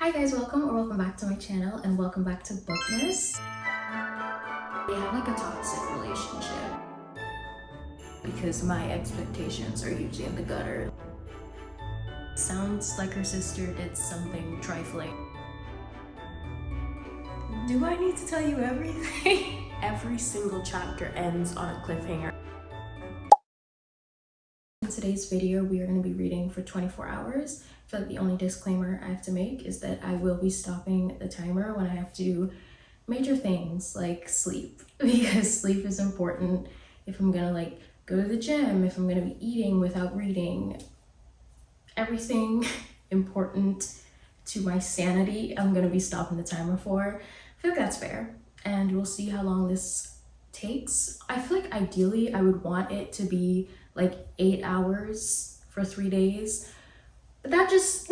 Hi guys, welcome back to my channel and welcome back to Bookmas. They have like a toxic relationship because my expectations are usually in the gutter. Sounds like her sister did something trifling. Do I need to tell you everything? Every single chapter ends on a cliffhanger. In today's video, we are going to be reading for 24 hours. I feel like the only disclaimer I have to make is that I will be stopping the timer when I have to do major things like sleep, because sleep is important if I'm gonna like go to the gym, if I'm gonna be eating without reading, everything important to my sanity, I'm gonna be stopping the timer for. I feel like that's fair, and we'll see how long this takes. I feel like ideally I would want it to be like 8 hours for 3 days, but that just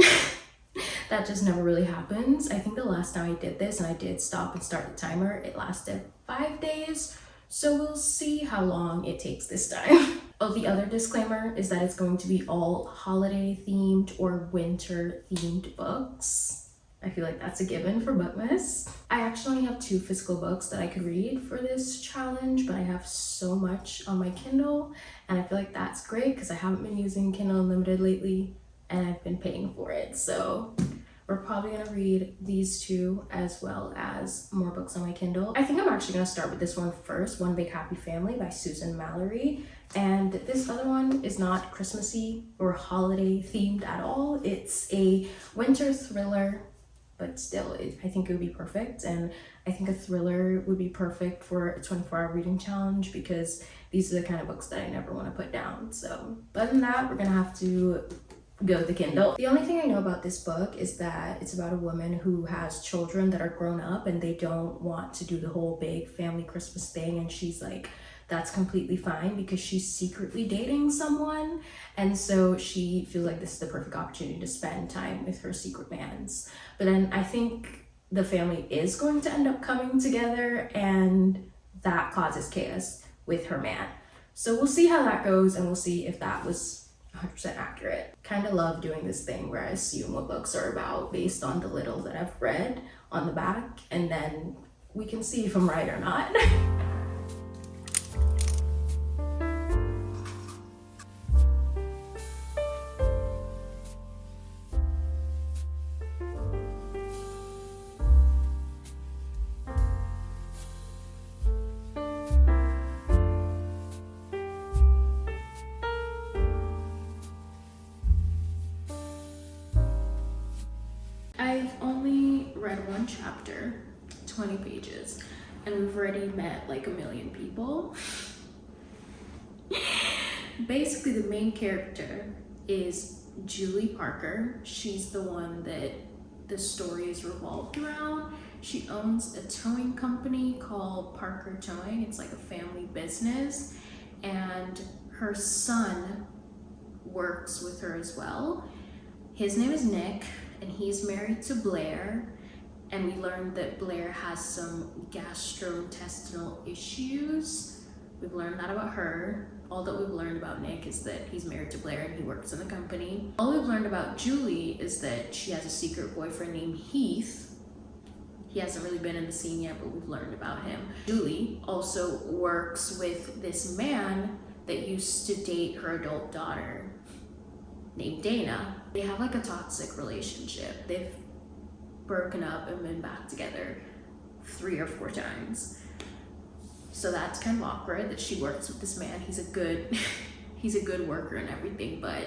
that just never really happens. I think the last time I did this and I did stop and start the timer, it lasted 5 days, so we'll see how long it takes this time. Oh, the other disclaimer is that it's going to be all holiday themed or winter themed books. I feel like that's a given for Bookmas. I actually only have 2 physical books that I could read for this challenge, but I have so much on my Kindle, and I feel like that's great because I haven't been using Kindle Unlimited lately and I've been paying for it. So we're probably gonna read these 2 as well as more books on my Kindle. I think I'm actually gonna start with this one first, One Big Happy Family by Susan Mallory. And this other one is not Christmassy or holiday themed at all. It's a winter thriller, but still, I think it would be perfect. And I think a thriller would be perfect for a 24-hour reading challenge because these are the kind of books that I never want to put down. So other than that, we're gonna have to go to the Kindle. The only thing I know about this book is that it's about a woman who has children that are grown up and they don't want to do the whole big family Christmas thing, and she's like, that's completely fine because she's secretly dating someone, and so she feels like this is the perfect opportunity to spend time with her secret mans. But then I think the family is going to end up coming together and that causes chaos with her man. So we'll see how that goes, and we'll see if that was 100% accurate. Kind of love doing this thing where I assume what books are about based on the little that I've read on the back, and then we can see if I'm right or not. I've only read 1 chapter, 20 pages, and we've already met like 1 million people. Basically, the main character is Julie Parker. She's the one that the story is revolved around. She owns a towing company called Parker Towing. It's like a family business, and her son works with her as well. His name is Nick, and he's married to Blair, and we learned that Blair has some gastrointestinal issues. We've learned that about her. All that we've learned about Nick is that he's married to Blair and he works in the company. All we've learned about Julie is that she has a secret boyfriend named Heath. He hasn't really been in the scene yet, but we've learned about him. Julie also works with this man that used to date her adult daughter named Dana. They have like a toxic relationship. They've broken up and been back together 3 or 4 times. So that's kind of awkward that she works with this man. He's a good worker and everything, but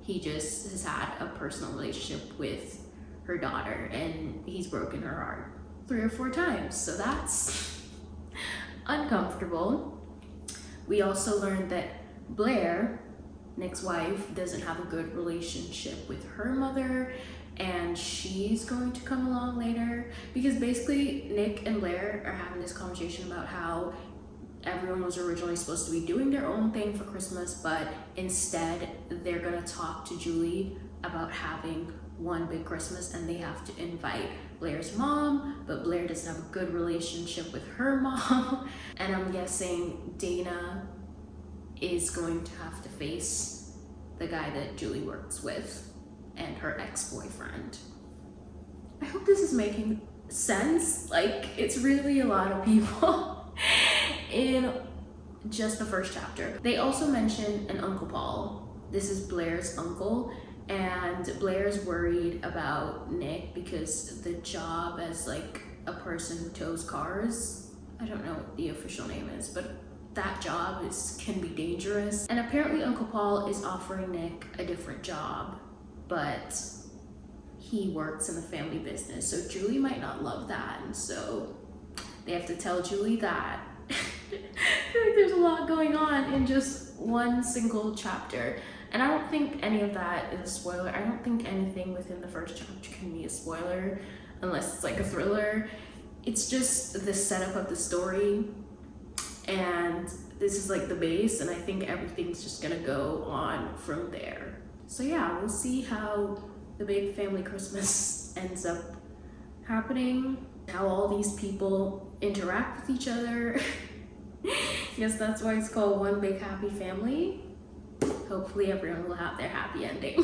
he just has had a personal relationship with her daughter and he's broken her heart 3 or 4 times. So that's uncomfortable. We also learned that Blair, Nick's wife, doesn't have a good relationship with her mother, and she's going to come along later because basically Nick and Blair are having this conversation about how everyone was originally supposed to be doing their own thing for Christmas, but instead they're gonna talk to Julie about having one big Christmas, and they have to invite Blair's mom, but Blair doesn't have a good relationship with her mom. And I'm guessing Dana is going to have to face the guy that Julie works with and her ex-boyfriend. I this is making sense. Like, it's really a lot of people in just the first chapter. They also mention an Uncle Paul. This is Blair's uncle, and Blair's worried about Nick because the job as like a person who tows cars, I don't know what the official name is, but that job can be dangerous. And apparently Uncle Paul is offering Nick a different job, but he works in the family business, so Julie might not love that, and so they have to tell Julie that. I feel like there's a lot going on in just one single chapter, and I don't think any of that is a spoiler. I don't think anything within the first chapter can be a spoiler unless it's like a thriller. It's just the setup of the story, and this is like the base, and I think everything's just gonna go on from there. So yeah, we'll see how the big family Christmas ends up happening, how all these people interact with each other. Yes, that's why it's called One Big Happy Family. Hopefully everyone will have their happy ending.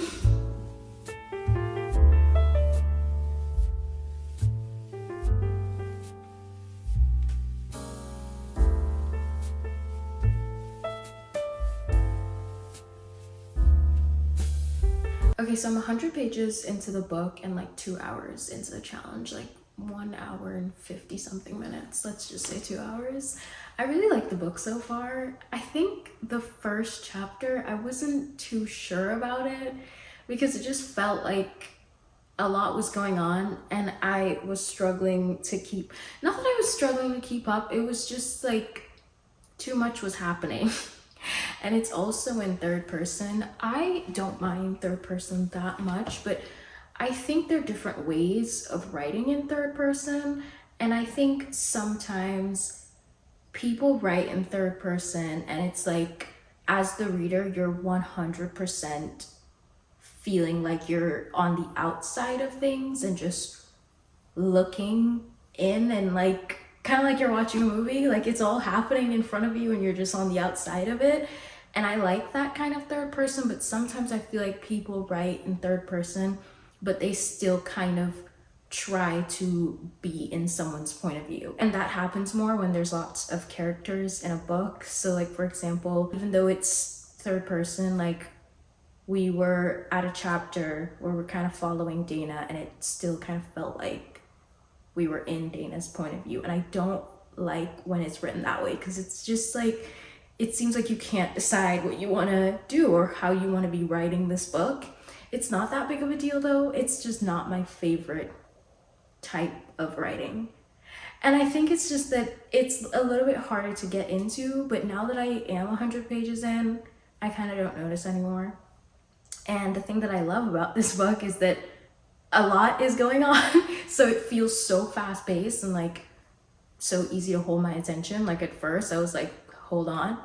Okay, so I'm 100 pages into the book and like 2 hours into the challenge, like 1 hour and 50 something minutes. Let's just say 2 hours. I really like the book so far. I think the first chapter, I wasn't too sure about it because it just felt like a lot was going on and I was struggling to keep, not that I was struggling to keep up, it was just like too much was happening. And it's also in third person. I don't mind third person that much, but I think there are different ways of writing in third person. And I think sometimes people write in third person and it's like, as the reader, you're 100% feeling like you're on the outside of things and just looking in and like, kind of like you're watching a movie, like it's all happening in front of you and you're just on the outside of it. And I like that kind of third person, but sometimes I feel like people write in third person, but they still kind of try to be in someone's point of view. And that happens more when there's lots of characters in a book. So like, for example, even though it's third person, like we were at a chapter where we're kind of following Dana and it still kind of felt like we were in Dana's point of view. And I don't like when it's written that way because it's just like, it seems like you can't decide what you want to do or how you want to be writing this book. It's not that big of a deal though. It's just not my favorite type of writing. And I think it's just that it's a little bit harder to get into, but now that I am 100 pages in, I kind of don't notice anymore. And the thing that I love about this book is that a lot is going on, so it feels so fast-paced and like so easy to hold my attention. Like at first I was like, hold on,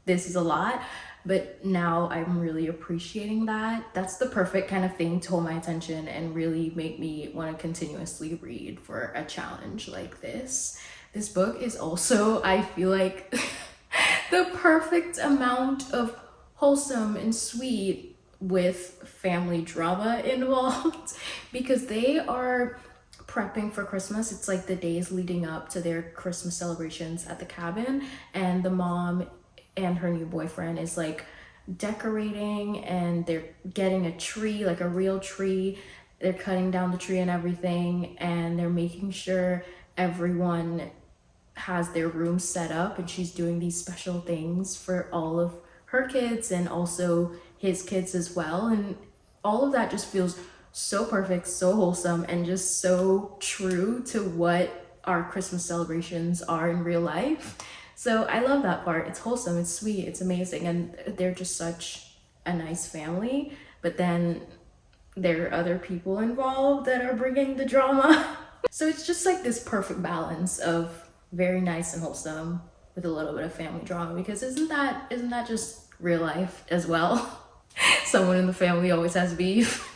this is a lot, but now I'm really appreciating that. That's the perfect kind of thing to hold my attention and really make me want to continuously read for a challenge like this. This book is also, I feel like, the perfect amount of wholesome and sweet with family drama involved because they are prepping for Christmas. It's like the days leading up to their Christmas celebrations at the cabin, and the mom and her new boyfriend is like decorating and they're getting a tree, like a real tree. They're cutting down the tree and everything, and they're making sure everyone has their room set up, and she's doing these special things for all of her kids and also his kids as well. And all of that just feels so perfect, so wholesome, and just so true to what our Christmas celebrations are in real life. So I love that part. It's wholesome, it's sweet, it's amazing, and they're just such a nice family. But then there are other people involved that are bringing the drama. So it's just like this perfect balance of very nice and wholesome with a little bit of family drama, because isn't that just real life as well? Someone in the family always has beef.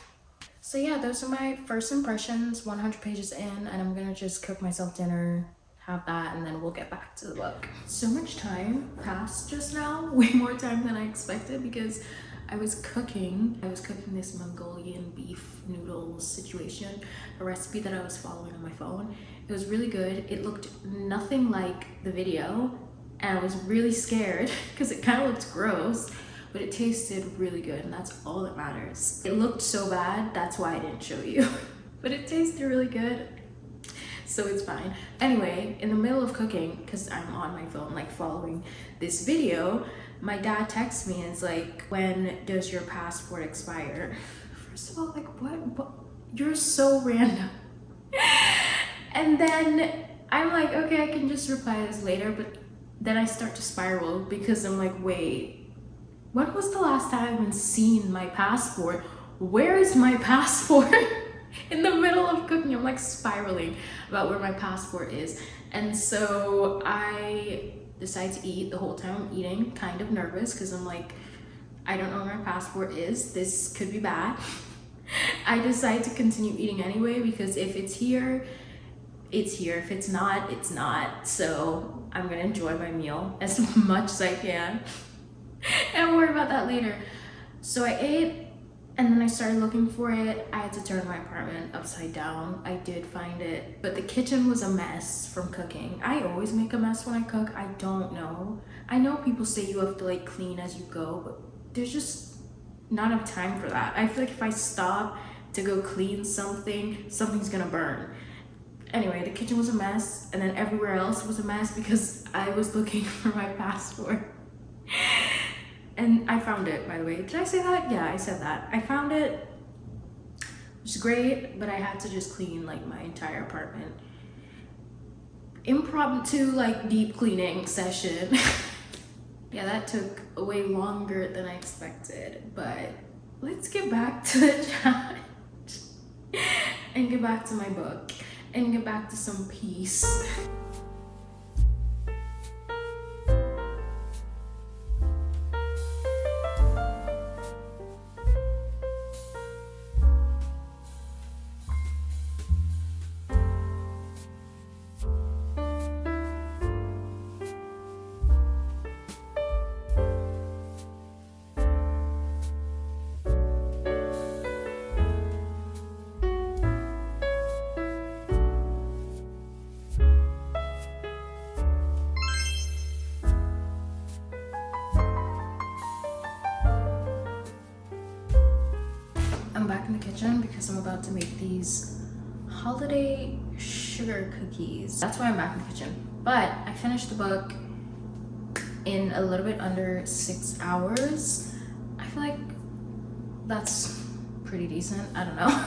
So yeah, those are my first impressions, 100 pages in, and I'm gonna just cook myself dinner, have that, and then we'll get back to the book. So much time passed just now, way more time than I expected, because I was cooking this Mongolian beef noodles situation, a recipe that I was following on my phone. It was really good. It looked nothing like the video, and I was really scared because it kind of looked gross, but it tasted really good, and that's all that matters. It looked so bad, that's why I didn't show you, but it tasted really good, so it's fine. Anyway, in the middle of cooking, because I'm on my phone like following this video, my dad texts me and is like, when does your passport expire? First of all, like, what? You're so random. And then I'm like, okay, I can just reply this later, but then I start to spiral because I'm like, wait, when was the last time I've been seen my passport? Where is my passport? In the middle of cooking, I'm like spiraling about where my passport is. And so I decide to eat. The whole time I'm eating, kind of nervous because I'm like, I don't know where my passport is. This could be bad. I decide to continue eating anyway because if it's here, it's here. If it's not, it's not. So I'm gonna enjoy my meal as much as I can and worry about that later. So I ate, and then I started looking for it. I had to turn my apartment upside down. I did find it, but the kitchen was a mess from cooking. I always make a mess when I cook. I don't know. I know people say you have to like clean as you go, but there's just not enough time for that. I feel like if I stop to go clean something, something's gonna burn. Anyway, the kitchen was a mess, and then everywhere else was a mess because I was looking for my passport. And I found it, by the way. Did I say that? Yeah, I said that. I found it, which is great, but I had to just clean like my entire apartment. Impromptu, like deep cleaning session. Yeah, that took way longer than I expected, but let's get back to the challenge and get back to my book and get back to some peace. I'm back in the kitchen because I'm about to make these holiday sugar cookies. That's why I'm back in the kitchen. But I finished the book in a little bit under 6 hours. I feel like that's pretty decent. I don't know.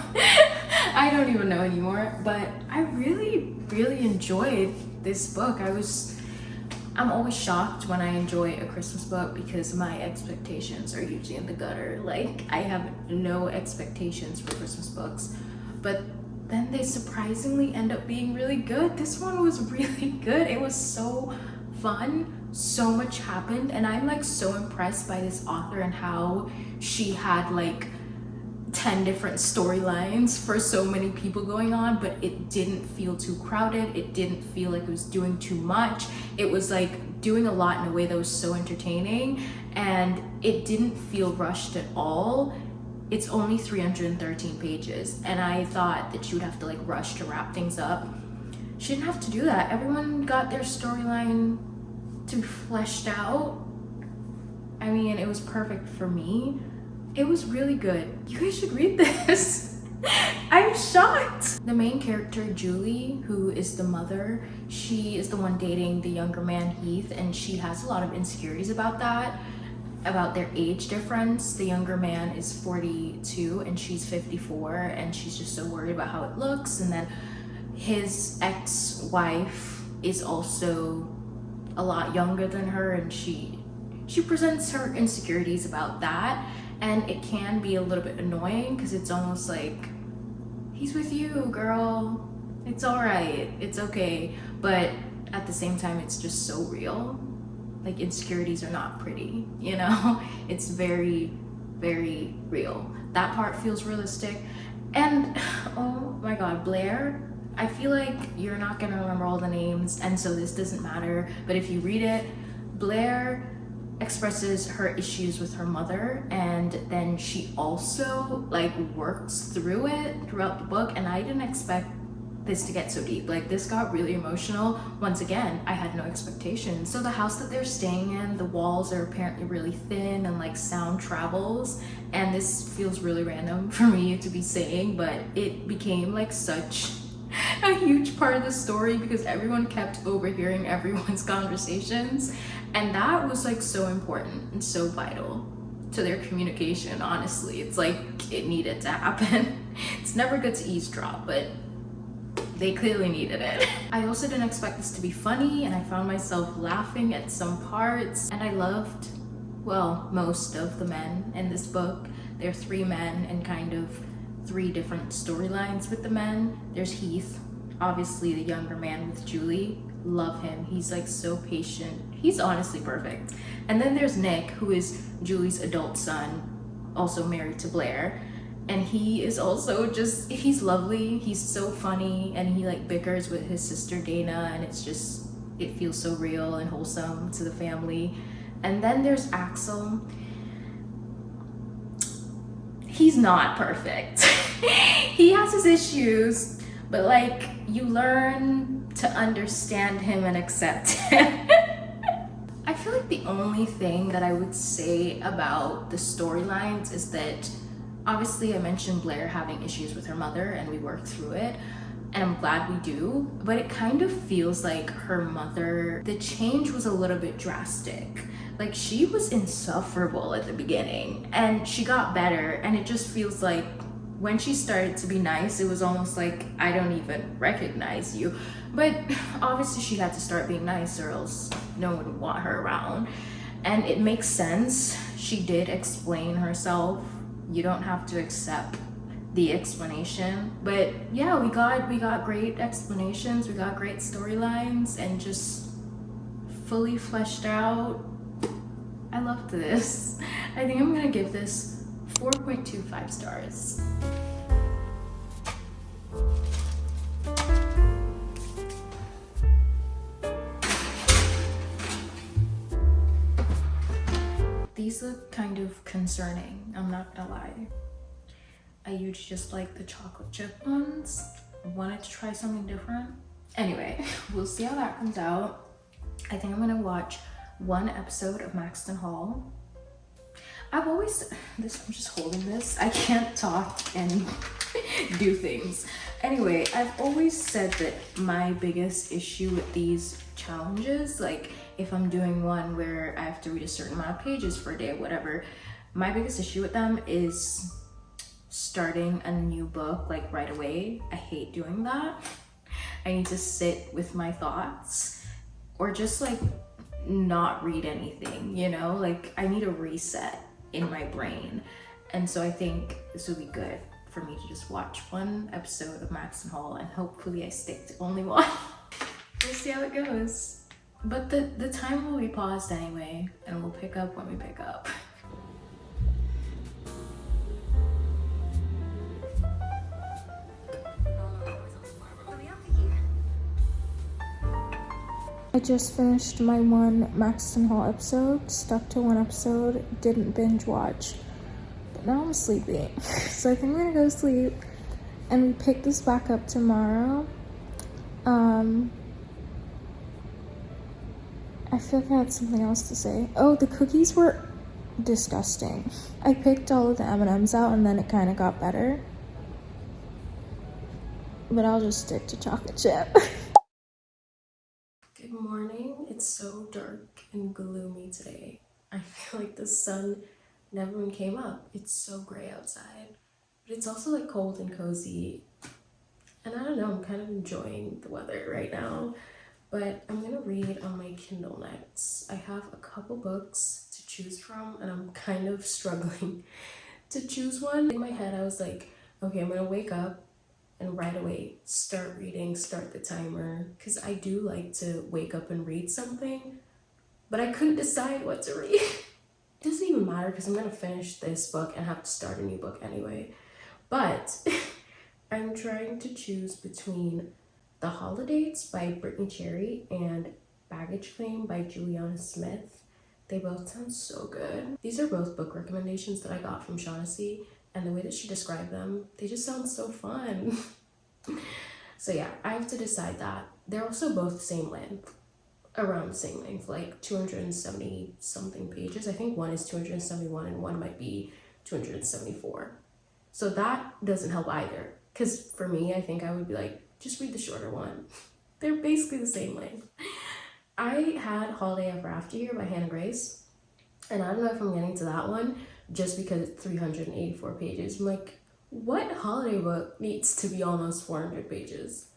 I don't even know anymore. But I really enjoyed this book. I'm always shocked when I enjoy a Christmas book because my expectations are usually in the gutter. Like, I have no expectations for Christmas books, but then they surprisingly end up being really good. This one was really good. It was so fun. So much happened, and I'm like so impressed by this author and how she had like 10 different storylines for so many people going on, but it didn't feel too crowded. It didn't feel like it was doing too much. It was like doing a lot in a way that was so entertaining, and it didn't feel rushed at all. It's only 313 pages, and I thought that she would have to like rush to wrap things up. She didn't have to do that. Everyone got their storyline to be fleshed out. I mean, it was perfect for me. It was really good. You guys should read this. I'm shocked. The main character, Julie, who is the mother, she is the one dating the younger man, Heath, and she has a lot of insecurities about that, about their age difference. The younger man is 42 and she's 54, and she's just so worried about how it looks. And then his ex-wife is also a lot younger than her, and she presents her insecurities about that. And it can be a little bit annoying because it's almost like, he's with you, girl. It's all right. It's okay. But at the same time, it's just so real. Like, insecurities are not pretty, you know? It's very, very real. That part feels realistic. And oh my God, Blair, I feel like you're not gonna remember all the names, and so this doesn't matter. But if you read it, Blair expresses her issues with her mother, and then she also like works through it throughout the book, and I didn't expect this to get so deep. Like, this got really emotional. Once again, I had no expectations. So the house that they're staying in, the walls are apparently really thin and like sound travels, and this feels really random for me to be saying, but it became like such a huge part of the story because everyone kept overhearing everyone's conversations, and that was like so important and so vital to their communication. Honestly, it's like it needed to happen. It's never good to eavesdrop, but they clearly needed it. I also didn't expect this to be funny, and I found myself laughing at some parts, and I loved, well, most of the men in this book. There are 3 men and kind of 3 different storylines with the men. There's Heath, obviously the younger man with Julie. Love him. He's like so patient. He's honestly perfect. And then there's Nick, who is Julie's adult son, also married to Blair. And he is also just, he's lovely. He's so funny, and he like bickers with his sister Dana, and it's just, it feels so real and wholesome to the family. And then there's Axel. He's not perfect. He has his issues, but like, you learn to understand him and accept him. I feel like the only thing that I would say about the storylines is that obviously I mentioned Blair having issues with her mother, and we worked through it, and I'm glad we do, but it kind of feels like her mother, the change was a little bit drastic. Like, she was insufferable at the beginning, and she got better, and it just feels like when she started to be nice, it was almost like, I don't even recognize you. But obviously she had to start being nice, or else no one would want her around. And it makes sense. She did explain herself. You don't have to accept the explanation, but yeah, we got great explanations, we got great storylines, and just fully fleshed out. I loved this. I think I'm gonna give this 4.25 stars. These look kind of concerning, I'm not gonna lie. I usually just like the chocolate chip ones. I wanted to try something different. Anyway, we'll see how that comes out. I think I'm gonna watch 1 episode of Maxton Hall. I'm just holding this. I can't talk and do things. Anyway, I've always said that my biggest issue with these challenges, like if I'm doing one where I have to read a certain amount of pages for a day or whatever, my biggest issue with them is starting a new book like right away. I hate doing that. I need to sit with my thoughts, or just like not read anything, you know? Like, I need a reset in my brain. And so I think this would be good for me to just watch 1 episode of Maxton Hall, and hopefully I stick to only 1. We'll see how it goes. But the time will be paused anyway, and we'll pick up when we pick up. I just finished my 1 Maxton Hall episode, stuck to 1 episode, didn't binge watch, but now I'm sleepy. So I think I'm gonna go sleep, and we pick this back up tomorrow. I feel like I had something else to say. Oh, the cookies were disgusting. I picked all of the M&Ms out, and then it kind of got better. But I'll just stick to chocolate chip. Good morning. It's so dark and gloomy today. I feel like the sun never even came up. It's so gray outside. But it's also like cold and cozy. And I don't know, I'm kind of enjoying the weather right now. But I'm gonna read on my Kindle next. I have a couple books to choose from, and I'm kind of struggling to choose one. In my head, I was like, okay, I'm gonna wake up and right away start reading, start the timer, because I do like to wake up and read something, but I couldn't decide what to read. It doesn't even matter because I'm gonna finish this book and have to start a new book anyway. But I'm trying to choose between The Holidays by Brittany Cherry and Baggage Claim by Juliana Smith. They both sound so good. These are both book recommendations that I got from Shaughnessy, and the way that she described them, they just sound so fun. So yeah, I have to decide that. They're also both the same length, around the same length, like 270 something pages. I think one is 271 and one might be 274. So that doesn't help either, because for me, I think I would be like, just read the shorter one. They're basically the same length. I had Holiday Ever After here by Hannah Grace, and I don't know if I'm getting to that one just because it's 384 pages. I'm like, what holiday book needs to be almost 400 pages?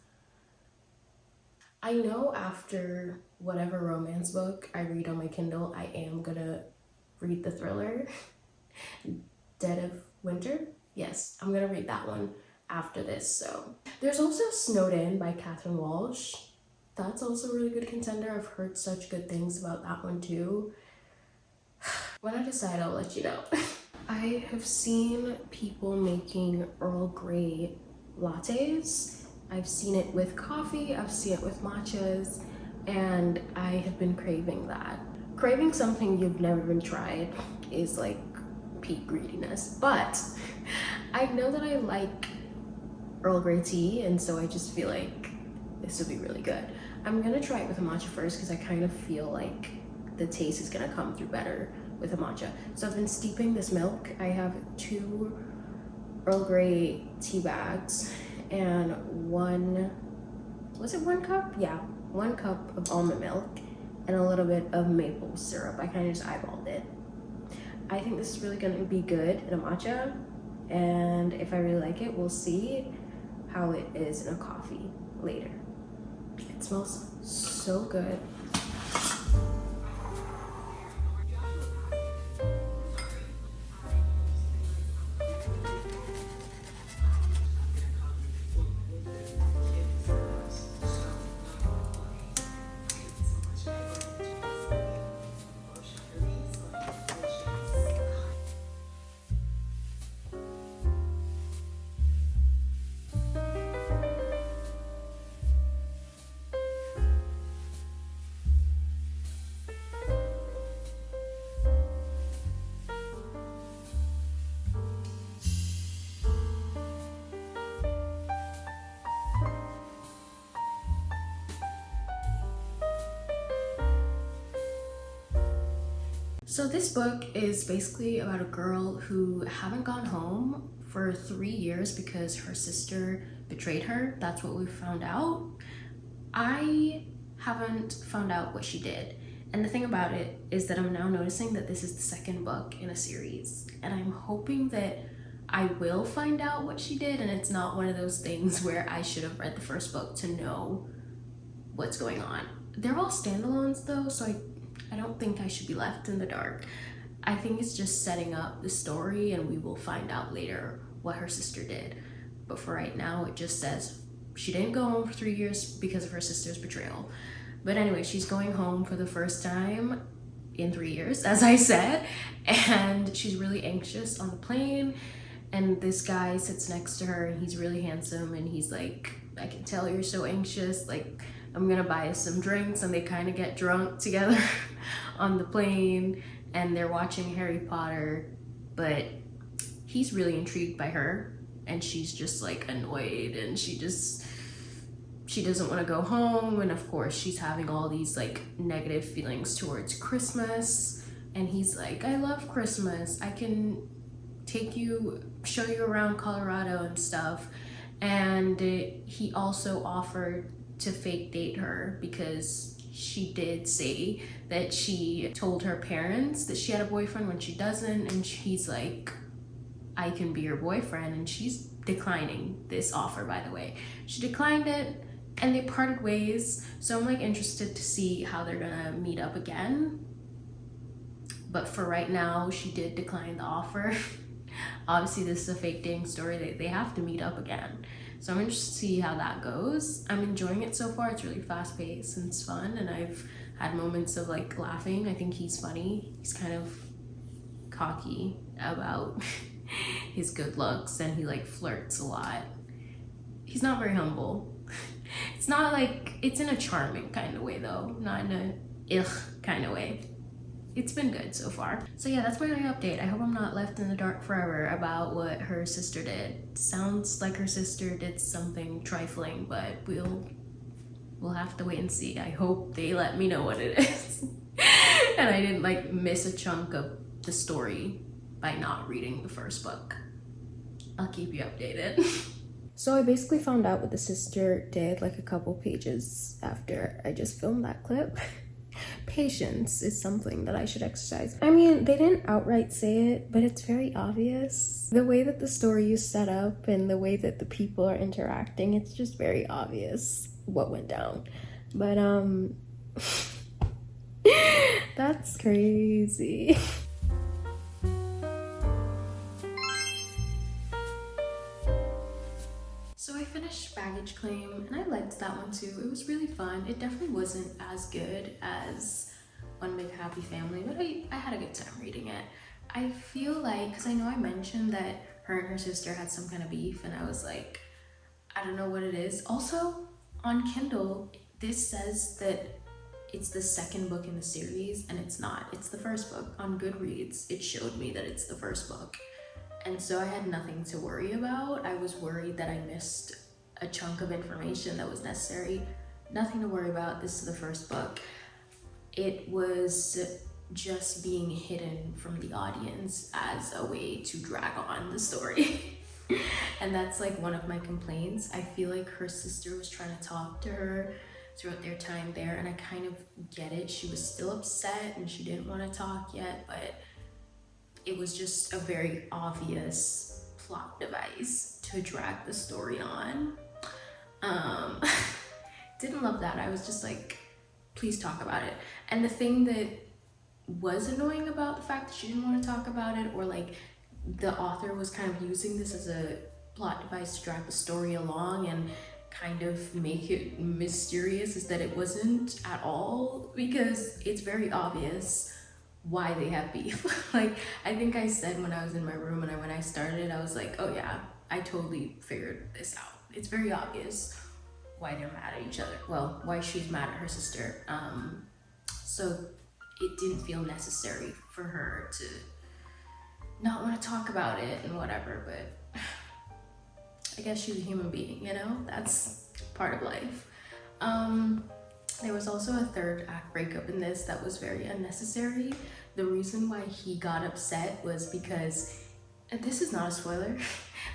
I know after whatever romance book I read on my Kindle, I am gonna read the thriller, Dead of Winter. Yes, I'm gonna read that one after this. So there's also Snowed In by Catherine Walsh. That's also a really good contender. I've heard such good things about that one too. When I decide, I'll let you know. I have seen people making Earl Grey lattes. I've seen it with coffee, I've seen it with matchas, and I have been craving that. Craving something you've never even tried is like peak greediness, but I know that I like Earl Grey tea, and so I just feel like this would be really good. I'm gonna try it with a matcha first because I kind of feel like the taste is gonna come through better with a matcha. So I've been steeping this milk. I have 2 Earl Grey tea bags and one cup? Yeah, 1 cup of almond milk and a little bit of maple syrup. I kind of just eyeballed it. I think this is really gonna be good in a matcha, and if I really like it, we'll see how it is in a coffee later. It smells so good. So this book is basically about a girl who haven't gone home for 3 years because her sister betrayed her. That's what we found out. I haven't found out what she did. And the thing about it is that I'm now noticing that this is the second book in a series. And I'm hoping that I will find out what she did, and it's not one of those things where I should have read the first book to know what's going on. They're all standalones though, so I don't think I should be left in the dark. I think it's just setting up the story, and we will find out later what her sister did. But for right now, it just says she didn't go home for 3 years because of her sister's betrayal. But anyway, she's going home for the first time in 3 years, as I said, and she's really anxious on the plane. And this guy sits next to her, and he's really handsome, and he's like, I can tell you're so anxious, like, I'm gonna buy us some drinks. And they kind of get drunk together on the plane, and they're watching Harry Potter, but he's really intrigued by her, and she's just like annoyed, and she doesn't want to go home. And of course she's having all these like negative feelings towards Christmas, and he's like, I love Christmas, I can show you around Colorado and stuff. And he also offered to fake date her because she did say that she told her parents that she had a boyfriend when she doesn't, and he's like, I can be your boyfriend. And she's declining this offer, by the way. She declined it, and they parted ways. So I'm like interested to see how they're gonna meet up again. But for right now, she did decline the offer. Obviously this is a fake dating story, they have to meet up again. So I'm interested to see how that goes. I'm enjoying it so far. It's really fast paced and it's fun, and I've had moments of like laughing. I think he's funny. He's kind of cocky about his good looks, and he like flirts a lot. He's not very humble. It's not like, it's in a charming kind of way though, not in a ugh kind of way. it's been good so far. So yeah, that's my update. I hope I'm not left in the dark forever about what her sister did. Sounds like her sister did something trifling, but we'll have to wait and see. I hope they let me know what it is. And I didn't like miss a chunk of the story by not reading the first book. I'll keep you updated. So I basically found out what the sister did like a couple pages after I just filmed that clip. Patience is something that I should exercise. I mean, they didn't outright say it, but it's very obvious. The way that the story is set up and the way that the people are interacting, it's just very obvious what went down. But that's crazy. So I finished Baggage Claim and I liked that one too. It was really fun. It definitely wasn't as good as One Big Happy Family, but I had a good time reading it. I feel like, because I know I mentioned that her and her sister had some kind of beef, and I was like, I don't know what it is. Also, on Kindle, this says that it's the second book in the series, and it's not. It's the first book. On Goodreads, it showed me that it's the first book. And so I had nothing to worry about. I was worried that I missed a chunk of information that was necessary. Nothing to worry about. This is the first book. It was just being hidden from the audience as a way to drag on the story. And that's like one of my complaints. I feel like her sister was trying to talk to her throughout their time there, and I kind of get it. She was still upset and she didn't want to talk yet, but it was just a very obvious plot device to drag the story on. Didn't love that. I was just like, please talk about it. And the thing that was annoying about the fact that she didn't want to talk about it, or like the author was kind of using this as a plot device to drag the story along and kind of make it mysterious, is that it wasn't at all, because it's very obvious why they have beef. Like, I think I said when I was in my room and when I started, I was like, oh yeah, I totally figured this out. It's very obvious why they're mad at each other. Well, why she's mad at her sister. So it didn't feel necessary for her to not want to talk about it and whatever, but I guess she's a human being, you know? That's part of life. There was also a third act breakup in this that was very unnecessary. The reason why he got upset was because, and this is not a spoiler,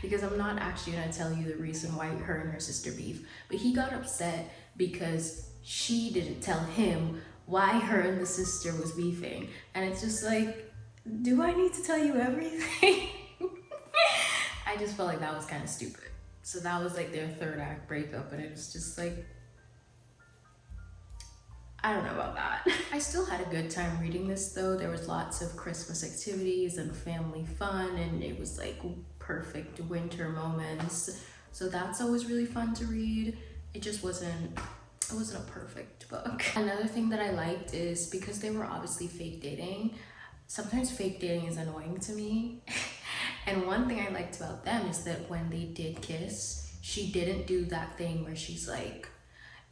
because I'm not actually gonna tell you the reason why her and her sister beef, but he got upset because she didn't tell him why her and the sister was beefing. And it's just like, do I need to tell you everything? I just felt like that was kind of stupid. So that was like their third act breakup, and it was just like, I don't know about that. I still had a good time reading this though. There was lots of Christmas activities and family fun, and it was like perfect winter moments. So that's always really fun to read. It just wasn't a perfect book. Another thing that I liked is, because they were obviously fake dating, sometimes fake dating is annoying to me. And one thing I liked about them is that when they did kiss, she didn't do that thing where she's like,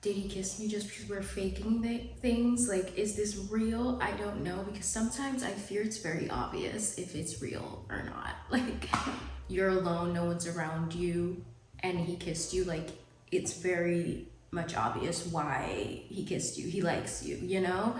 did he kiss me just because we're faking things? Like, is this real? I don't know, because sometimes I fear it's very obvious if it's real or not. Like, you're alone, no one's around you, and he kissed you. Like, it's very much obvious why he kissed you. He likes you, you know?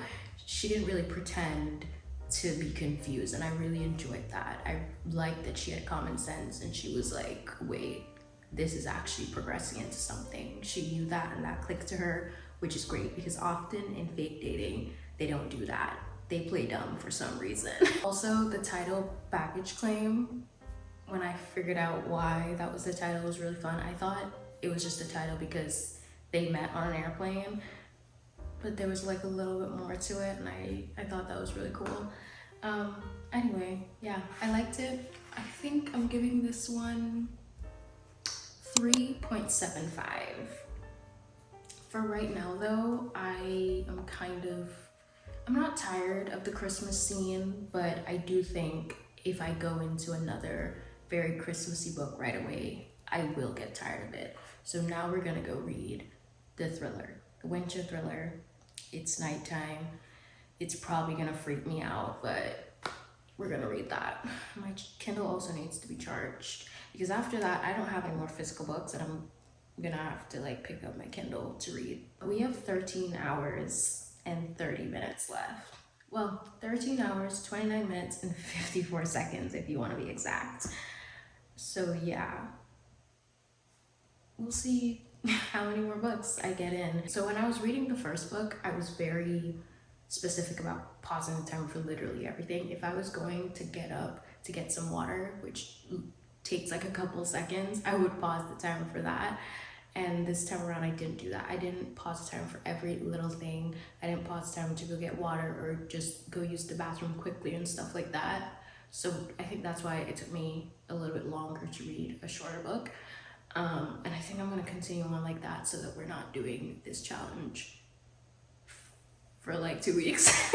She didn't really pretend to be confused, and I really enjoyed that. I liked that she had common sense and she was like, wait, this is actually progressing into something. She knew that, and that clicked to her, which is great, because often in fake dating, they don't do that. They play dumb for some reason. Also, the title Baggage Claim, when I figured out why that was the title, was really fun. I thought it was just a title because they met on an airplane, but there was like a little bit more to it, and I thought that was really cool. Anyway, yeah, I liked it. I think I'm giving this one 3.75. For right now though, I'm not tired of the Christmas scene, but I do think if I go into another very Christmassy book right away, I will get tired of it. So now we're gonna go read the thriller, the winter thriller. It's nighttime. it's probably gonna freak me out, but we're gonna read that. My Kindle also needs to be charged because after that, I don't have any more physical books and I'm gonna have to like pick up my Kindle to read. We have 13 hours and 30 minutes left. Well, 13 hours, 29 minutes, and 54 seconds if you want to be exact. So yeah, we'll see how many more books I get in. So when I was reading the first book, I was very specific about pausing the timer for literally everything. If I was going to get up to get some water, which takes like a couple seconds, I would pause the timer for that. And this time around, I didn't do that. I didn't pause the timer for every little thing. I didn't pause the timer to go get water or just go use the bathroom quickly and stuff like that. So I think that's why it took me a little bit longer to read a shorter book. And I think I'm gonna continue on like that so that we're not doing this challenge for like 2 weeks.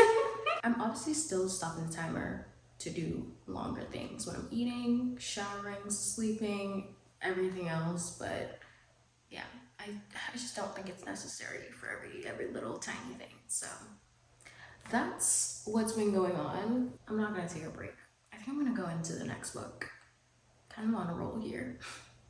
I'm obviously still stopping the timer to do longer things when I'm eating, showering, sleeping, everything else, but yeah, I just don't think it's necessary for every little tiny thing. So that's what's been going on. I'm not gonna take a break. I think I'm gonna go into the next book. Kind of on a roll here.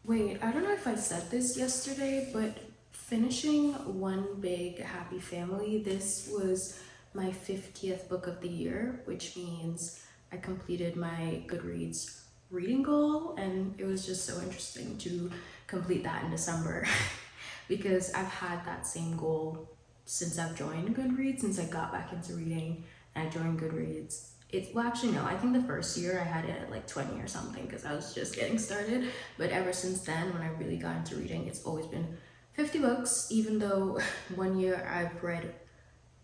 Wait, I don't know if I said this yesterday, but finishing One Big Happy Family, this was my 50th book of the year, which means I completed my Goodreads reading goal, and it was just so interesting to complete that in December because I've had that same goal since I've joined Goodreads, since I got back into reading and I joined Goodreads. Well, actually no, I think the first year I had it at like 20 or something because I was just getting started, but ever since then when I really got into reading, it's always been 50 books, even though one year I've read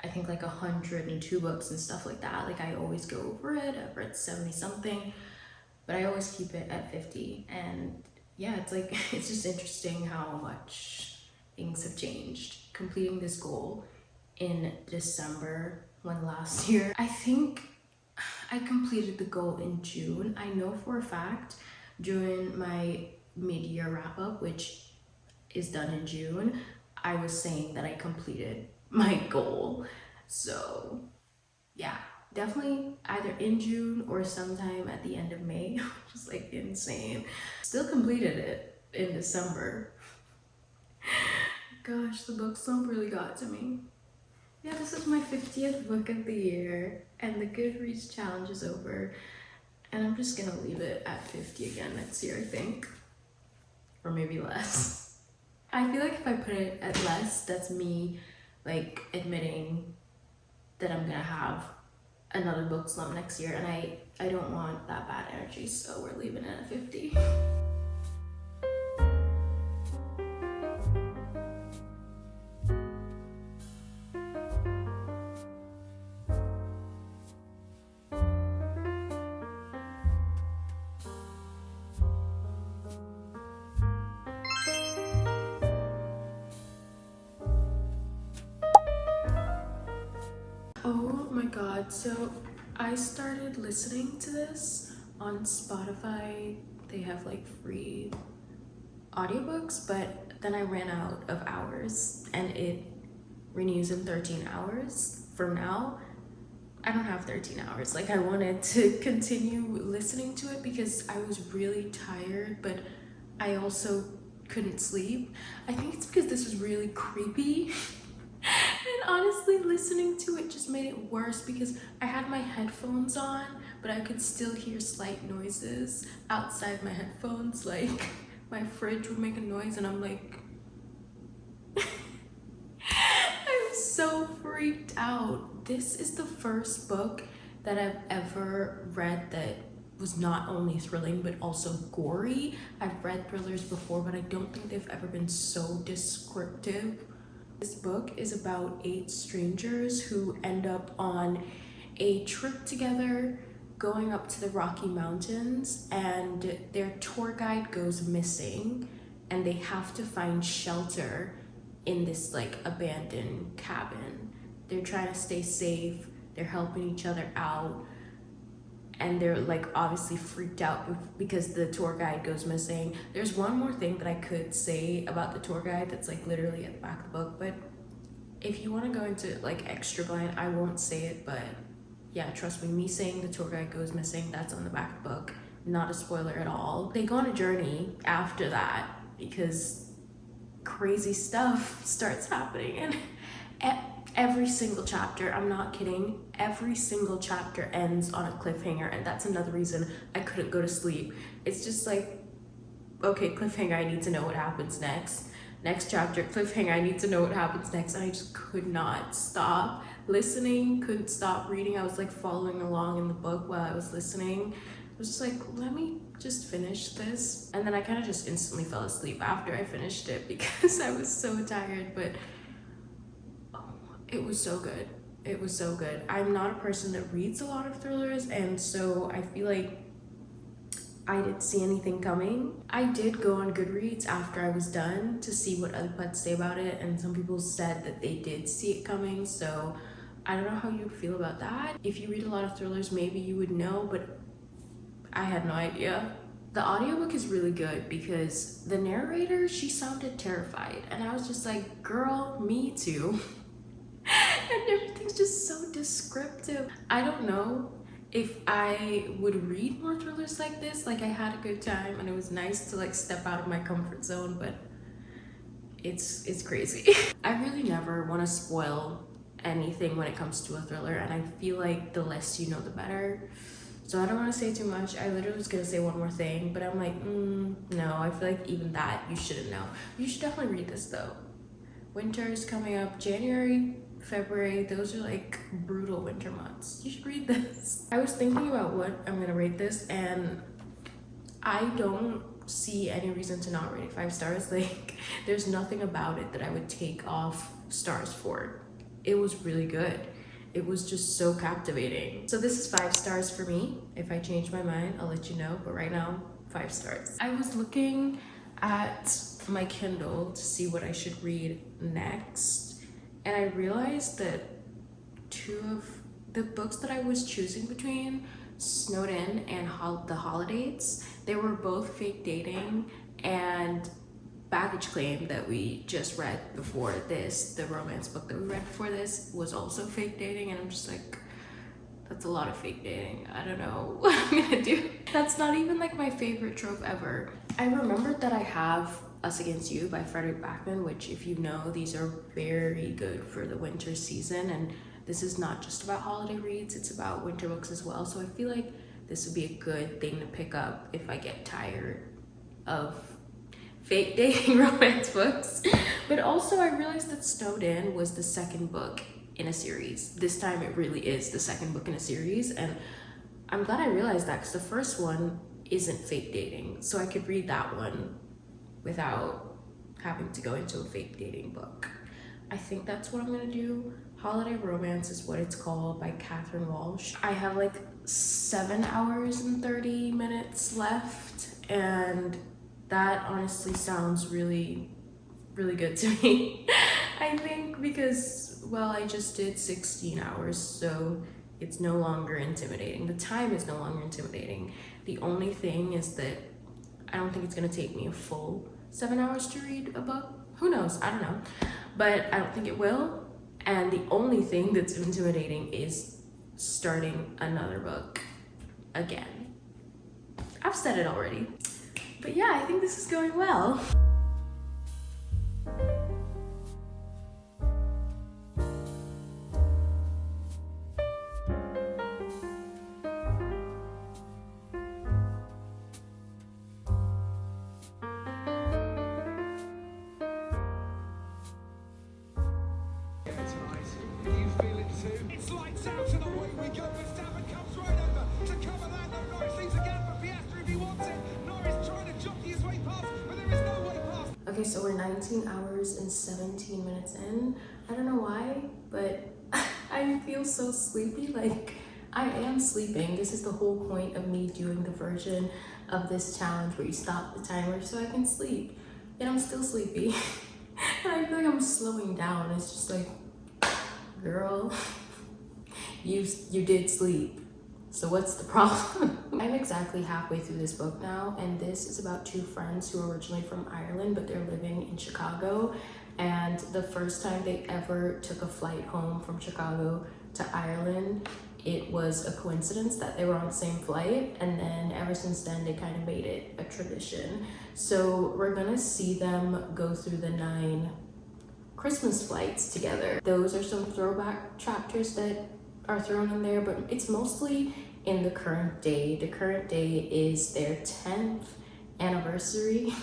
I think like 102 books and stuff like that. Like I always go over it. I've read 70 something, but I always keep it at 50. And yeah, it's like, it's just interesting how much things have changed. Completing this goal in December, when last year, I think I completed the goal in June. I know for a fact during my mid-year wrap-up, which is done in June, I was saying that I completed my goal. So yeah, definitely either in June or sometime at the end of May, which is like insane. Still completed it in December. Gosh, the book slump really got to me. Yeah, this is my 50th book of the year and the Goodreads challenge is over, and I'm just gonna leave it at 50 again next year, I think, or maybe less. I feel like if I put it at less, that's me like admitting that I'm gonna have another book slump next year, and I don't want that bad energy, so we're leaving it at 50. Oh my god, so I started listening to this on Spotify. They have like free audiobooks, but then I ran out of hours and it renews in 13 hours from now. I don't have 13 hours. Like I wanted to continue listening to it because I was really tired, but I also couldn't sleep. I think it's because this was really creepy. And honestly, listening to it just made it worse because I had my headphones on, but I could still hear slight noises outside my headphones. Like my fridge would make a noise and I'm like, I'm so freaked out. This is the first book that I've ever read that was not only thrilling but also gory. I've read thrillers before, but I don't think they've ever been so descriptive. This book is about 8 strangers who end up on a trip together going up to the Rocky Mountains, and their tour guide goes missing and they have to find shelter in this like abandoned cabin. They're trying to stay safe, they're helping each other out, and they're like obviously freaked out because the tour guide goes missing. There's one more thing that I could say about the tour guide that's like literally at the back of the book, but if you want to go into like extra blind, I won't say it, but yeah, trust me saying the tour guide goes missing, that's on the back of the book, not a spoiler at all. They go on a journey after that because crazy stuff starts happening, and every single chapter, I'm not kidding, every single chapter ends on a cliffhanger, and that's another reason I couldn't go to sleep. It's just like, okay, cliffhanger, I need to know what happens next. Next chapter, cliffhanger, I need to know what happens next. And I just could not stop listening, couldn't stop reading. I was like following along in the book while I was listening. I was just like, let me just finish this. And then I kind of just instantly fell asleep after I finished it because I was so tired, but oh, it was so good. It was so good. I'm not a person that reads a lot of thrillers, and so I feel like I didn't see anything coming. I did go on Goodreads after I was done to see what other pets say about it, and some people said that they did see it coming, so I don't know how you'd feel about that. If you read a lot of thrillers, maybe you would know, but I had no idea. The audiobook is really good because the narrator, she sounded terrified, and I was just like, girl, me too. And everything's just so descriptive. I don't know if I would read more thrillers like this. Like, I had a good time and it was nice to like step out of my comfort zone, but it's crazy. I really never want to spoil anything when it comes to a thriller, and I feel like the less you know, the better. So I don't want to say too much. I literally was gonna say one more thing, but I'm like, no, I feel like even that you shouldn't know. You should definitely read this though. Winter is coming up. January, February, those are like brutal winter months. You should read this. I was thinking about what I'm gonna rate this, and I don't see any reason to not rate it 5 stars. Like, there's nothing about it that I would take off stars for. It was really good. It was just so captivating. So this is 5 stars for me. If I change my mind, I'll let you know, but right now, 5 stars. I was looking at my Kindle to see what I should read next, and I realized that 2 of the books that I was choosing between, Snowed In and The Holidays, they were both fake dating, and Baggage Claim that we just read before this, the romance book that we read before this, was also fake dating, and I'm just like, that's a lot of fake dating. I don't know what I'm gonna do. That's not even like my favorite trope ever. I remembered that I have Us Against You by Frederick Backman, which, if you know, these are very good for the winter season, and this is not just about holiday reads, it's about winter books as well. So I feel like this would be a good thing to pick up if I get tired of fake dating romance books. But also I realized that Snowed In was the 2nd book in a series. This time it really is the 2nd book in a series, and I'm glad I realized that because the first one isn't fake dating, so I could read that one without having to go into a fake dating book. I think that's what I'm gonna do. Holiday Romance is what it's called, by Catherine Walsh. I have like 7 hours and 30 minutes left, and that honestly sounds really, really good to me. I think because, well, I just did 16 hours, so it's no longer intimidating. The time is no longer intimidating. The only thing is that I don't think it's gonna take me a full 7 hours to read a book. Who knows? I don't know. But I don't think it will. And the only thing that's intimidating is starting another book again. I've said it already. But yeah, I think this is going well. Okay, so we're 19 hours and 17 minutes in. I don't know why, but I feel so sleepy. Like, I am sleeping. This is the whole point of me doing the version of this challenge where you stop the timer so I can sleep. And I'm still sleepy. And I feel like I'm slowing down. It's just like, girl, you did sleep. So what's the problem? I'm exactly halfway through this book now, and this is about 2 friends who are originally from Ireland, but they're living in Chicago, And the first time they ever took a flight home from Chicago to Ireland, it was a coincidence that they were on the same flight, and then ever since then they kind of made it a tradition. So we're gonna see them go through the 9 Christmas flights together. Those are some throwback chapters that are thrown in there, but it's mostly in the current day. The current day is their 10th anniversary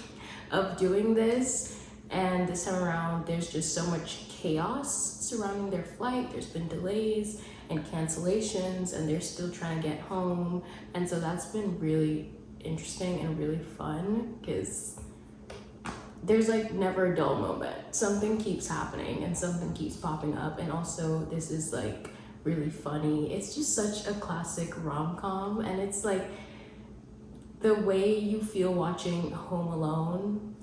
of doing this, and this time around there's just so much chaos surrounding their flight. There's been delays and cancellations, and they're still trying to get home, and so that's been really interesting and really fun because there's like never a dull moment. Something keeps happening and something keeps popping up, and also this is like really funny. It's just such a classic rom-com, and it's like the way you feel watching Home Alone.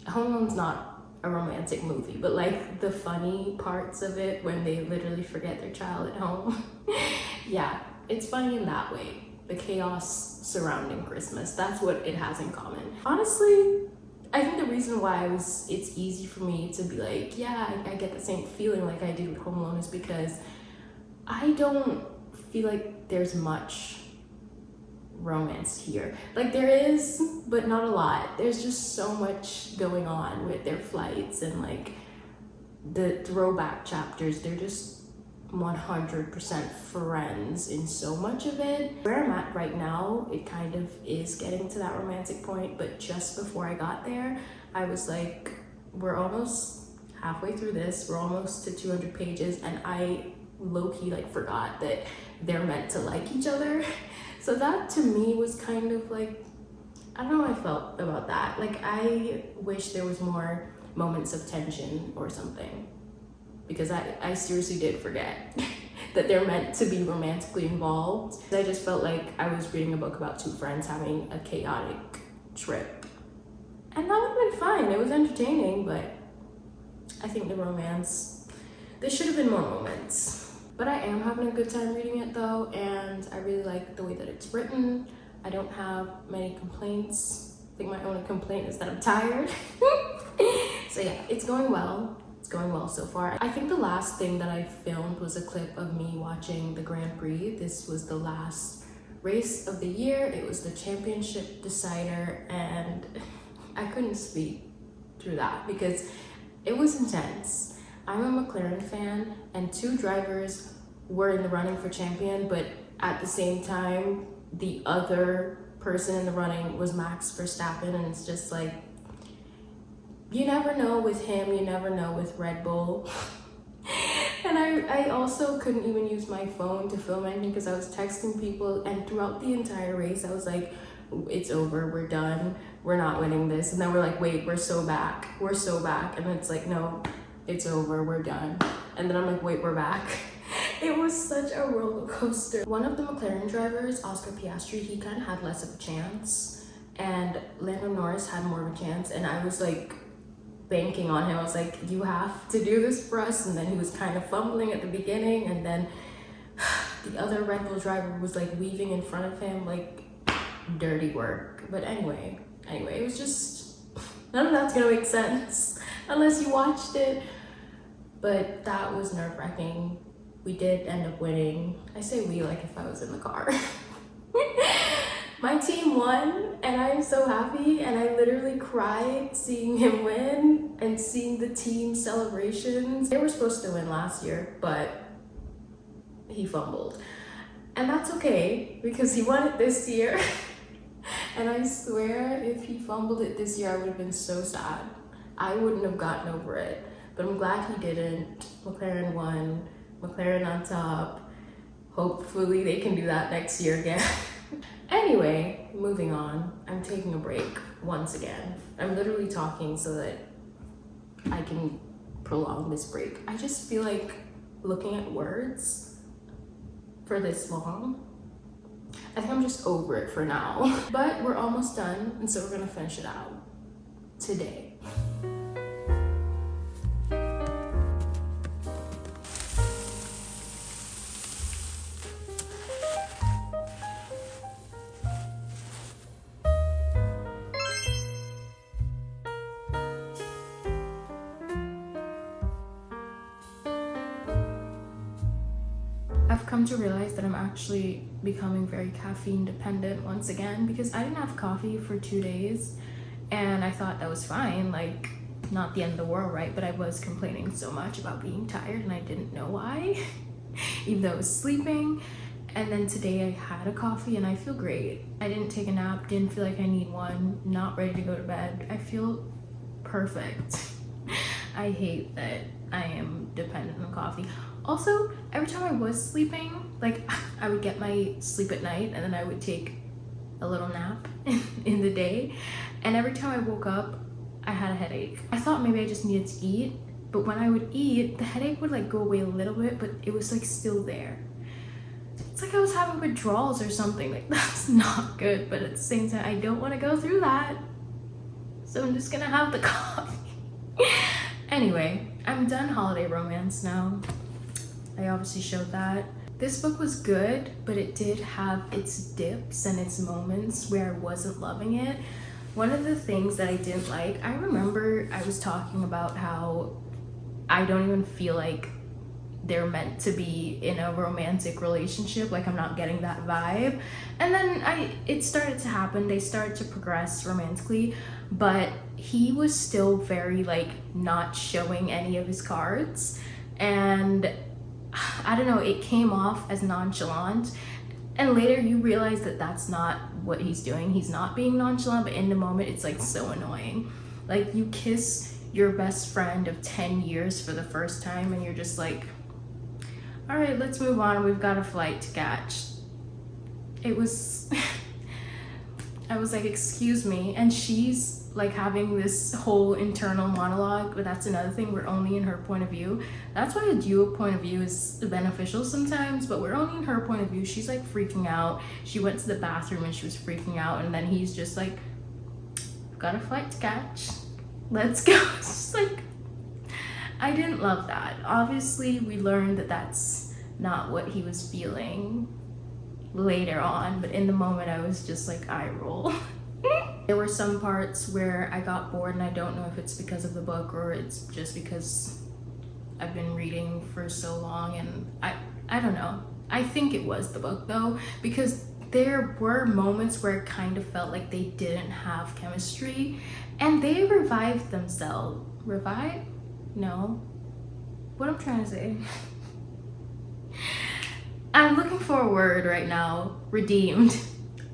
Home Alone's not a romantic movie, but like the funny parts of it when they literally forget their child at home. Yeah, it's funny in that way. The chaos surrounding Christmas, that's what it has in common. Honestly, I think the reason why it's easy for me to be like, yeah, I get the same feeling like I did with Home Alone is because I don't feel like there's much romance here. Like there is, but not a lot. There's just so much going on with their flights and like the throwback chapters. They're just 100% friends in so much of it. Where I'm at right now, it kind of is getting to that romantic point, but just before I got there, I was like, we're almost halfway through this. We're almost to 200 pages, and I low-key like forgot that they're meant to like each other. So that to me was kind of like, I don't know how I felt about that. Like I wish there was more moments of tension or something, because I seriously did forget that they're meant to be romantically involved. I just felt like I was reading a book about 2 friends having a chaotic trip, and that would have been fine. It was entertaining, but I think the romance, there should have been more moments. But I am having a good time reading it though, and I really like the way that it's written. I don't have many complaints. I think my only complaint is that I'm tired. So yeah, it's going well. It's going well so far. I think the last thing that I filmed was a clip of me watching the Grand Prix. This was the last race of the year. It was the championship decider, and I couldn't speak through that because it was intense. I'm a McLaren fan, and 2 drivers were in the running for champion, but at the same time, the other person in the running was Max Verstappen, and it's just like, you never know with him, you never know with Red Bull. And I also couldn't even use my phone to film anything because I was texting people, and throughout the entire race, I was like, it's over, we're done, we're not winning this. And then we're like, wait, we're so back. And then it's like, no, it's over, we're done. And then I'm like, wait, we're back. It was such a roller coaster. One of the McLaren drivers, Oscar Piastri, he kind of had less of a chance, and Lando Norris had more of a chance, and I was like banking on him. I was like, you have to do this for us. And then he was kind of fumbling at the beginning, and then the other Red Bull driver was like weaving in front of him, like dirty work. But anyway, it was just, none of that's gonna make sense unless you watched it. But that was nerve-wracking. We did end up winning. I say we like if I was in the car. My team won, and I'm so happy, and I literally cried seeing him win and seeing the team celebrations. They were supposed to win last year, but he fumbled. And that's okay, because he won it this year. And I swear, if he fumbled it this year, I would have been so sad. I wouldn't have gotten over it. But I'm glad he didn't. McLaren won. McLaren on top. Hopefully they can do that next year again. Anyway, moving on. I'm taking a break once again. I'm literally talking so that I can prolong this break. I just feel like looking at words for this long, I think I'm just over it for now. But we're almost done, and so we're gonna finish it out today. I've come to realize that I'm actually becoming very caffeine dependent once again, because I didn't have coffee for 2 days and I thought that was fine, like not the end of the world, right? But I was complaining so much about being tired and I didn't know why, even though I was sleeping. And then today I had a coffee and I feel great. I didn't take a nap, didn't feel like I need one, not ready to go to bed. I feel perfect. I hate that I am dependent on coffee. Also, every time I was sleeping, like I would get my sleep at night and then I would take a little nap in the day. And every time I woke up, I had a headache. I thought maybe I just needed to eat, but when I would eat, the headache would like go away a little bit, but it was like still there. It's like I was having withdrawals or something. Like, that's not good, but at the same time, I don't want to go through that. So I'm just gonna have the coffee. Anyway, I'm done holiday romance now. I obviously showed that. This book was good, but it did have its dips and its moments where I wasn't loving it. One of the things that I didn't like, I remember I was talking about how I don't even feel like they're meant to be in a romantic relationship, like I'm not getting that vibe. And then it started to happen, they started to progress romantically, but he was still very like not showing any of his cards, and I don't know, it came off as nonchalant, and later you realize that that's not what he's doing. He's not being nonchalant, but in the moment it's like so annoying. Like you kiss your best friend of 10 years for the first time and you're just like, all right, let's move on, we've got a flight to catch. It was I was like, excuse me. And she's like having this whole internal monologue, but that's another thing, we're only in her point of view. That's why a dual point of view is beneficial sometimes, but we're only in her point of view. She's like freaking out. She went to the bathroom and she was freaking out, and then he's just like, I've got a flight to catch, let's go. It's just like, I didn't love that. Obviously, we learned that that's not what he was feeling later on, but in the moment I was just like, eye roll. There were some parts where I got bored, and I don't know if it's because of the book or it's just because I've been reading for so long, and I don't know. I think it was the book though, because there were moments where it kind of felt like they didn't have chemistry, and they revived themselves. No, what I'm trying to say. I'm looking for a word right now. Redeemed.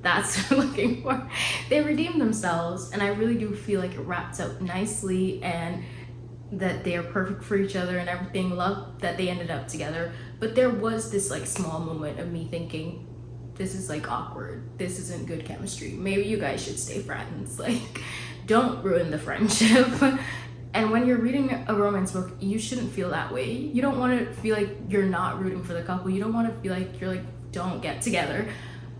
That's what I'm looking for. They redeemed themselves, and I really do feel like it wrapped up nicely and that they are perfect for each other and everything. Love that they ended up together. But there was this like small moment of me thinking, this is like awkward. This isn't good chemistry. Maybe you guys should stay friends. Like, don't ruin the friendship. And when you're reading a romance book, you shouldn't feel that way. You don't want to feel like you're not rooting for the couple. You don't want to feel like you're like, don't get together.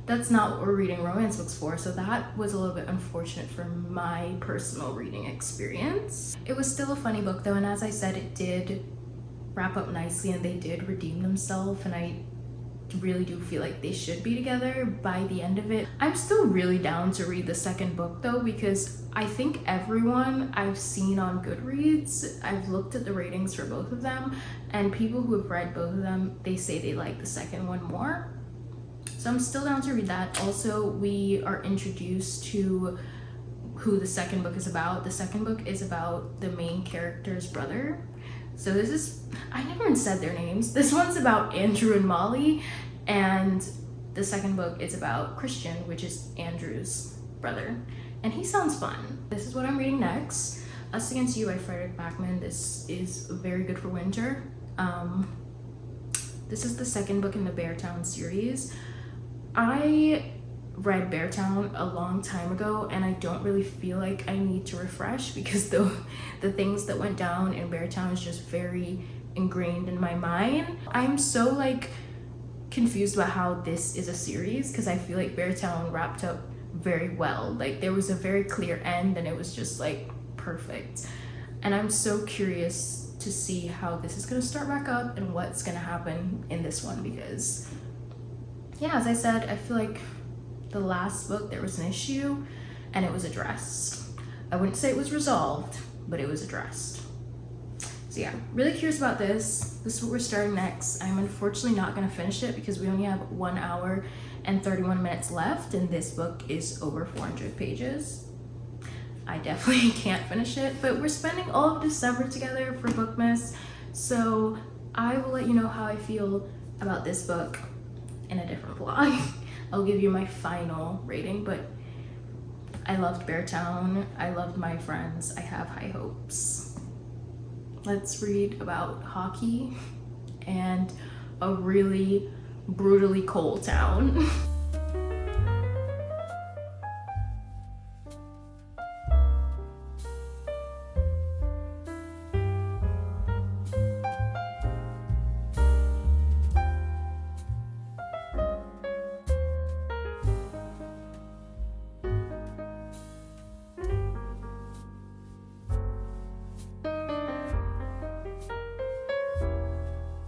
That's not what we're reading romance books for. So that was a little bit unfortunate for my personal reading experience. It was still a funny book though, and as I said, it did wrap up nicely and they did redeem themselves, and I really do feel like they should be together by the end of it. I'm still really down to read the second book though, because I think everyone I've seen on Goodreads, I've looked at the ratings for both of them, and people who have read both of them, they say they like the second one more. So I'm still down to read that. Also, we are introduced to who the second book is about. The second book is about the main character's brother. So this is, I never even said their names. This one's about Andrew and Molly, and the second book is about Christian, which is Andrew's brother. And he sounds fun. This is what I'm reading next. Us Against You by Frederick Backman. This is very good for winter. This is the second book in the Beartown series. I read Beartown a long time ago, and I don't really feel like I need to refresh, because the things that went down in Beartown is just very ingrained in my mind. I'm so like confused about how this is a series, because I feel like Beartown wrapped up very well. Like there was a very clear end and it was just like perfect. And I'm so curious to see how this is gonna start back up and what's gonna happen in this one, because yeah, as I said, I feel like the last book there was an issue and it was addressed. I wouldn't say it was resolved, but it was addressed. So yeah, really curious about this. This is what we're starting next. I'm unfortunately not gonna finish it because we only have 1 hour and 31 minutes left, and this book is over 400 pages. I definitely can't finish it, but we're spending all of December together for Bookmas, so I will let you know how I feel about this book in a different vlog. I'll give you my final rating, but I loved Beartown. I loved my friends. I have high hopes. Let's read about hockey and a really brutally cold town.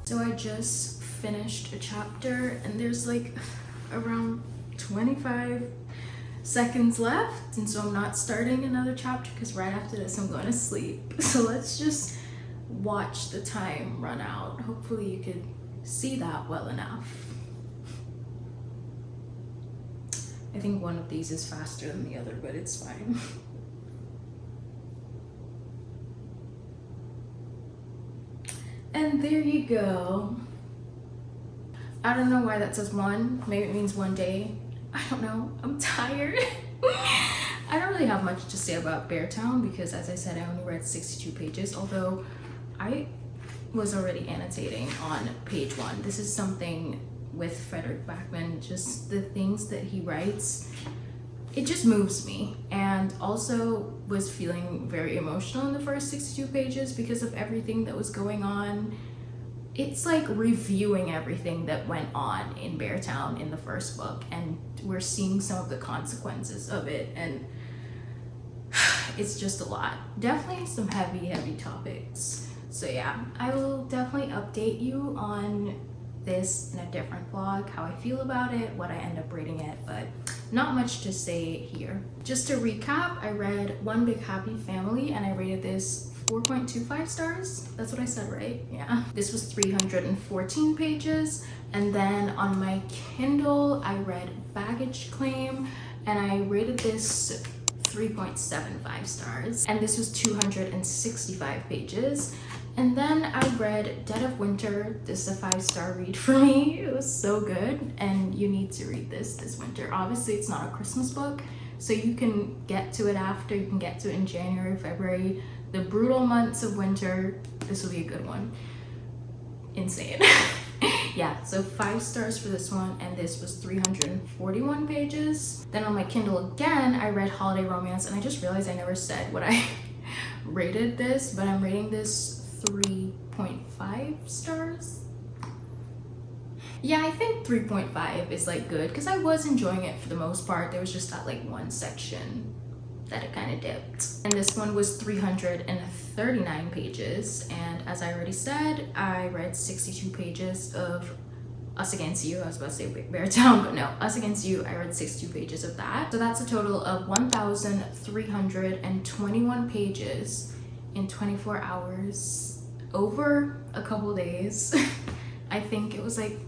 So I just finished a chapter and there's like around 25 seconds left, and so I'm not starting another chapter because right after this I'm going to sleep. So let's just watch the time run out. Hopefully you could see that well enough. I think one of these is faster than the other, but it's fine. And there you go. I don't know why that says 1. Maybe it means 1 day. I don't know. I'm tired. I don't really have much to say about Beartown because, as I said, I only read 62 pages, although I was already annotating on page 1. This is something with Frederick Backman, just the things that he writes. It just moves me, and also was feeling very emotional in the first 62 pages because of everything that was going on. It's like reviewing everything that went on in Beartown in the first book, and we're seeing some of the consequences of it, and it's just a lot. Definitely some heavy topics. So yeah, I will definitely update you on this in a different vlog, how I feel about it, what I end up rating it, but not much to say here. Just to recap, I read One Big Happy Family and I rated this 4.25 stars. That's what I said, right? Yeah. This was 314 pages. And then on my Kindle, I read Baggage Claim and I rated this 3.75 stars. And this was 265 pages. And then I read Dead of Winter. This is a 5-star read for me. It was so good, and you need to read this winter. Obviously, it's not a Christmas book, so you can get to it after. You can get to it in January, February, the brutal months of winter. This will be a good one. Insane. Yeah, so 5 stars for this one, and this was 341 pages. Then on my Kindle again, I read Holiday Romance, and I just realized I never said what I rated this, but I'm rating this 3.5 stars. Yeah, I think 3.5 is like good because I was enjoying it for the most part. There was just that like one section that it kind of dipped. And this one was 339 pages, and as I already said, I read 62 pages of Us Against You. I was about to say Beartown, but no, Us Against You, I read 62 pages of that. So that's a total of 1,321 pages in 24 hours, over a couple days. I think it was like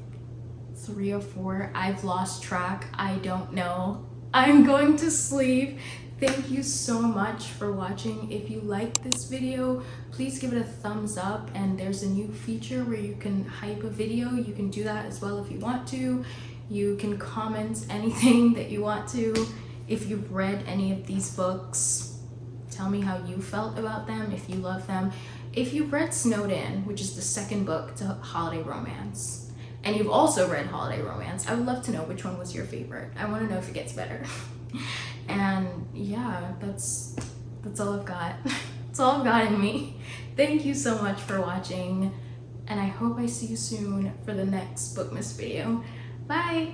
3 or 4. I've lost track. I don't know. I'm going to sleep. Thank you so much for watching. If you like this video, please give it a thumbs up, and there's a new feature where you can hype a video. You can do that as well if you want to. You can comment anything that you want to. If you've read any of these books, tell me how you felt about them, if you love them. If you've read Snowed In, which is the second book to Holiday Romance, and you've also read Holiday Romance, I would love to know which one was your favorite. I want to know if it gets better. And yeah, that's all I've got. That's all I've got in me. Thank you so much for watching, and I hope I see you soon for the next Bookmas video. Bye!